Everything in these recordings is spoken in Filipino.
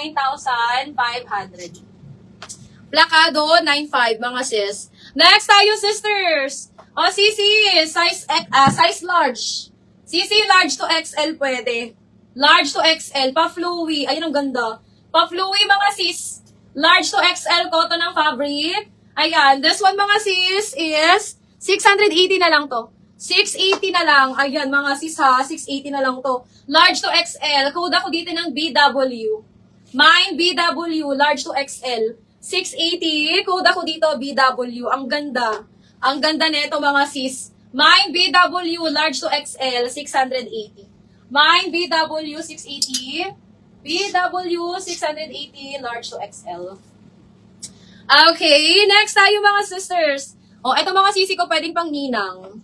9,500. Plakado, 9,500 mga sis. Next tayo, sisters. O, sisi, size large. Sisi, large to XL pwede. Large to XL, pa-flowy. Ayun, ang ganda. Pa-flowy mga sis. Large to XL, cotton ng fabric. Ayan, this one mga sis is 680 na lang to. 680 na lang. Ayan, mga sis ha, 680 na lang to. Large to XL, code ako dito ng BW. Mine, BW, large to XL. 680, code ako dito, BW. Ang ganda. Ang ganda nito mga sis. Mine, BW, large to XL, 680. Mine, BW, 680. BW, 680, large to XL. Okay, next tayo mga sisters. O, eto mga sisi ko, pwedeng pang ninang.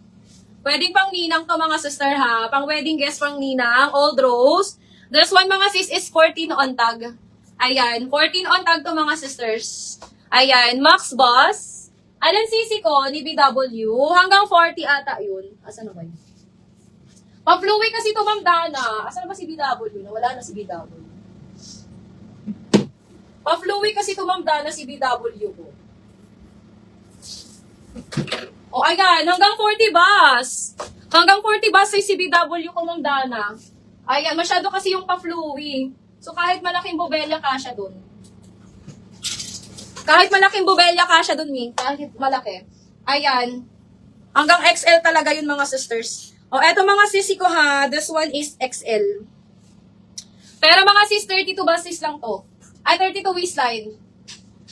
Pwedeng pang ninang to mga sister ha. Pang wedding guest pang ninang, old rose. This one mga sis is 14 on tag. Ayan, 14 on tag to mga sisters. Ayan, Max Boss. Alan sisi ko ni BW, hanggang 40 ata yun. Asan na ba yun? Pa-fluid kasi to Ma'am Dana. Asan na ba si BW? Nawala na si BW. Pa-fluid kasi to Ma'am Dana si BW ko. O ayan, hanggang 40 bus. Hanggang 40 bus ay si BW ko Ma'am Dana. Ayan, masyado kasi yung pa-fluid. So, kahit malaking bobelya kasya dun. Kahit malaking bobelya kasya dun, Mi. Kahit malaki. Ayan. Hanggang XL talaga yun, mga sisters. O, eto mga sisi ko ha. This one is XL. Pero mga sis, 32 basis lang to. Ay, 32 waistline.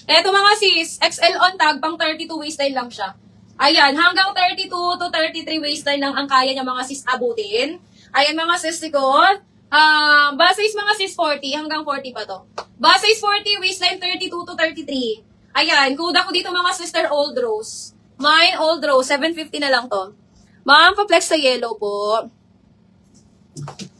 Eto mga sis, XL on tag, pang 32 waistline lang siya. Ayan, hanggang 32 to 33 waistline lang ang kaya niya mga sis abutin. Ayan mga sis ko. Base is mga sis 40, hanggang 40 pa to. Base is 40, waistline 32 to 33. Ayan, kuda ko dito mga sister old rose. Mine old rose, 750 na lang to. Ma'am, pa-flex sa yellow po.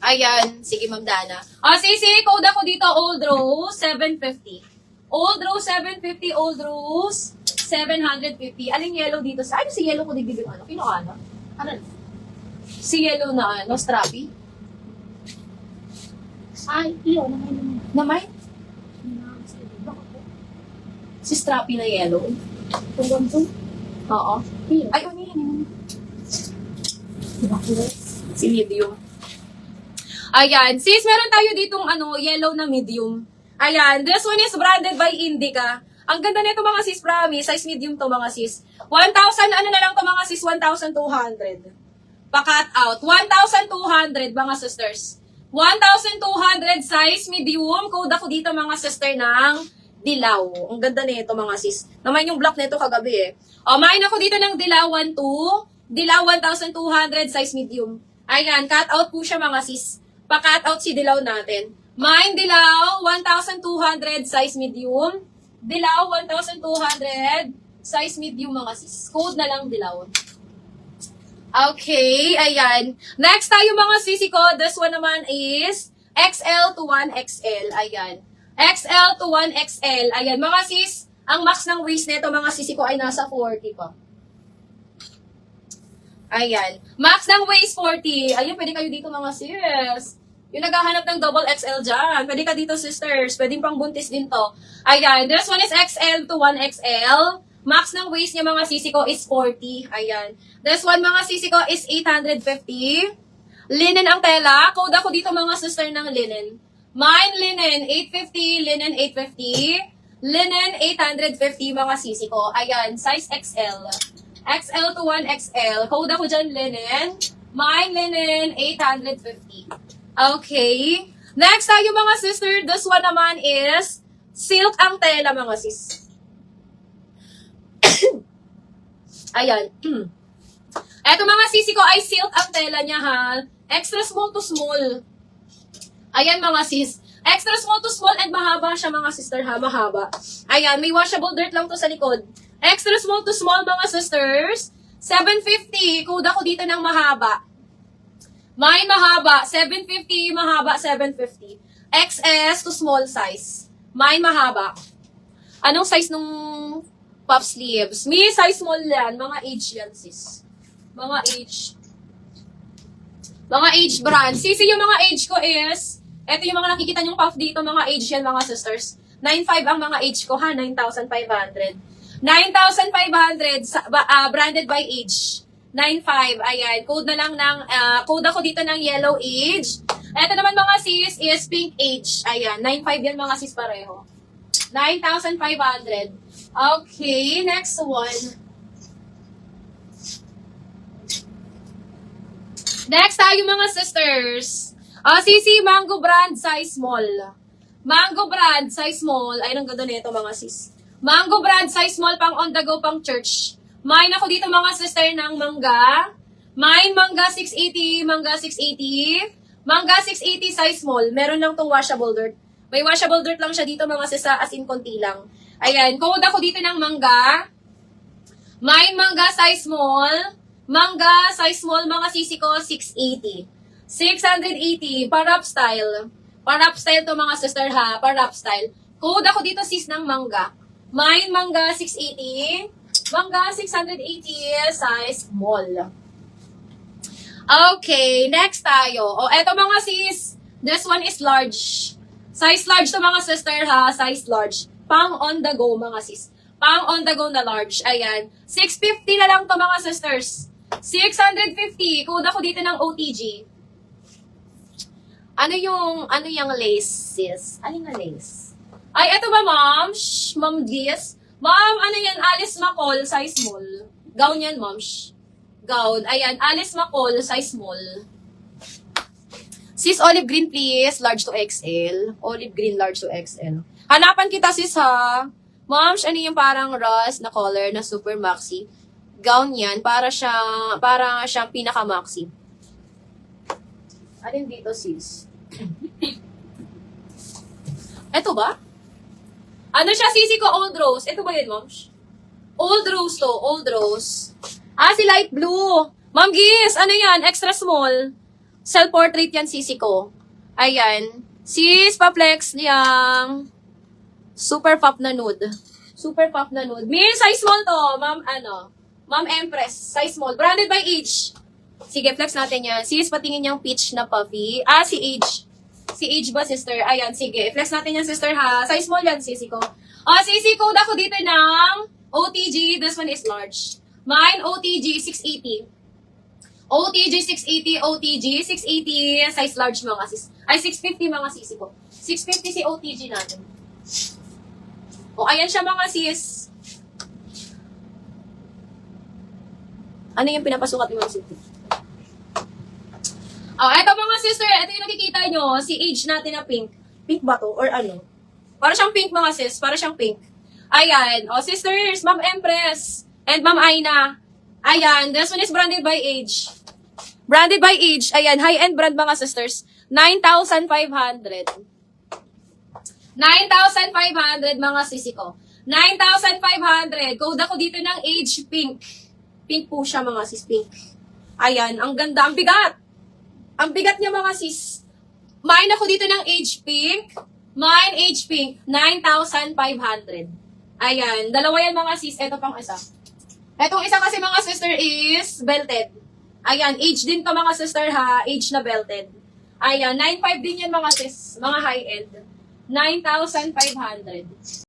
Ayan, sige Ma'am Dana. Sisi, kuda ko dito old rose, 750. Old rose, 750, old rose, 750. Aling yellow dito? Ano si yellow ko digdig yung ano? Pino ano? Ano? Si yellow na ano, strappy? Ay, iyo, namay. Si strappy na yellow. Tunggang to? Oo. Ay, yan. Si medium. Ayan. Sis, meron tayo ditong ano, yellow na medium. Ayan. This one is branded by Indica. Ang ganda nito mga sis, promise. Size medium to mga sis. 1,000, ano na lang to mga sis? 1,200. Pa-cut out. 1,200 mga sisters. 1,200 size medium. Code ako dito mga sister ng dilaw. Ang ganda nito mga sis. Naman yung black nito kagabi eh. O, main ako dito ng dilaw 1,200. Dilaw 1,200 size medium. Ayan, cut out po siya mga sis. Pa-cut out si dilaw natin. Main dilaw 1,200 size medium. Dilaw 1,200 size medium mga sis. Code na lang dilaw. Okay, ayan. Next tayo mga sisi ko. This one naman is XL to 1XL. Ayan. XL to 1XL. Ayan, mga sis, ang max ng waist nito mga sisi ko ay nasa 40 pa. Ayan. Max ng waist 40. Ayan, pwede kayo dito mga sis. Yung naghahanap ng double XL dyan. Pwede ka dito sisters. Pwedeng pang buntis din to. Ayan. This one is XL to 1XL. Max ng waist niya mga sisi ko is 40. Ayan. This one mga sisi ko is 850. Linen ang tela. Code ako dito mga sister ng linen. Mine linen 850. Linen 850. Linen 850 mga sisi ko. Ayan. Size XL. XL to 1XL. Code ako dyan linen. Mine linen 850. Okay. Next tayo mga sister. This one naman is silk ang tela mga sis. Ayan. Eto mga sisi ko ay silk ang tela niya ha. Extra small to small. Ayan mga sis. Extra small to small and mahaba siya mga sister ha. Mahaba. Ayan. May washable dirt lang to sa likod. Extra small to small mga sisters. 750. Kuda ko dito ng mahaba. May mahaba. 750. Mahaba 750. XS to small size. May mahaba. Anong size nung puff sleeves? Me, size small yan. Mga age yan, sis. Mga age. Mga age brand. Sisi yung mga age ko is Ito yung mga nakikita nyong puff dito, mga age yan, mga sisters. 9.5 ang mga age ko, ha? 9,500. 9,500, branded by age. 9.5, ayan. Code na lang ng, code ako dito ng yellow age. Ito naman mga sis is pink age. Ayan, 9.5 yan mga sis pareho. 9,500. Okay, next one. Next tayo mga sisters. Sisi, Mango brand, size small. Mango brand, size small. Ay, ang ganda nito mga sis. Mango brand, size small, pang on the go, pang church. Mine ako dito mga sister ng mangga. Mine, mangga 680, mangga 680. Mangga 680, size small. Meron lang tong washable dirt. May washable dirt lang siya dito mga sis, as in konti lang. Ayan, code ako dito ng mangga. Mine, mangga, size small. Mangga, size small, mga sisi ko, 680. 680, parap style. Parap style to mga sister ha, parap style. Code ako dito sis ng mangga. Mine, mangga, 680. Mangga, 680, size small. Okay, next tayo. Eto mga sis, this one is large. Size large to mga sister ha, size large. Pang on the go mga sis. Pang on the go na large. Ayan. 650 na lang to mga sisters. 650. Code ako dito ng OTG. Ano yung lace, sis? Ano yung lace? Ay, eto ba, ma'am? Shh, ma'am Giz. Ma'am, ano yan? Alice McCall, size small. Gown yan, ma'am. Shh. Gown. Ayan, Alice McCall, size small. Sis, olive green, please. Large to XL. Olive green, large to XL. Hanapan kita, sis, ha? Ma'am, ano yung parang rust na color na super maxi? Gown yan. Para siyang pinaka-maxi. Alin dito, sis? Eto ba? Ano siya, sisi ko? Old rose. Ito ba yun, ma'am? Old rose to. Old rose. Si light blue. Ma'am Giz, ano yan? Extra small. Self-portrait yan, sisi ko. Ayan. Sis, pa-flex niyang super pop na nude. Super pop na nude. Min, size small to. Ma'am Empress. Size small. Branded by Age. Sige, flex natin yan. Sis, patingin niyang peach na puffy. Si Age. Si Age ba, sister? Ayan, sige. Flex natin yan, sister, ha? Size small yan, sisi ko. Sisi, code ako dito ng OTG. This one is large. Mine, OTG 680. OTG 680, OTG 680. Size large mga sis. 650 mga sisi ko. 650 si OTG natin. Ayan siya mga sis. Ano yung pinapasukat ni mga sis? Eto mga sister, ito yung nakikita nyo, si Age natin na pink. Pink ba to? Or ano? Para siyang pink mga sis, para siyang pink. Ayan, sisters, Ma'am Empress, and Ma'am Aina. Ayan, this one is branded by Age. Branded by Age, ayan, high-end brand mga sisters. 9,500. 9,500 mga sisi ko. 9,500. Code ako dito ng Age pink. Pink po siya mga sis, pink. Ayan, ang ganda, ang bigat. Ang bigat niya mga sis. Mine ako dito ng Age Pink. Mine Age Pink. 9,500. Ayan. Dalawa yan mga sis. Ito pang isa. Etong isa kasi mga sister is belted. Ayan. Age din to mga sister ha. Age na belted. Ayan. 9,500 din yan mga sis. Mga high-end. 9,500.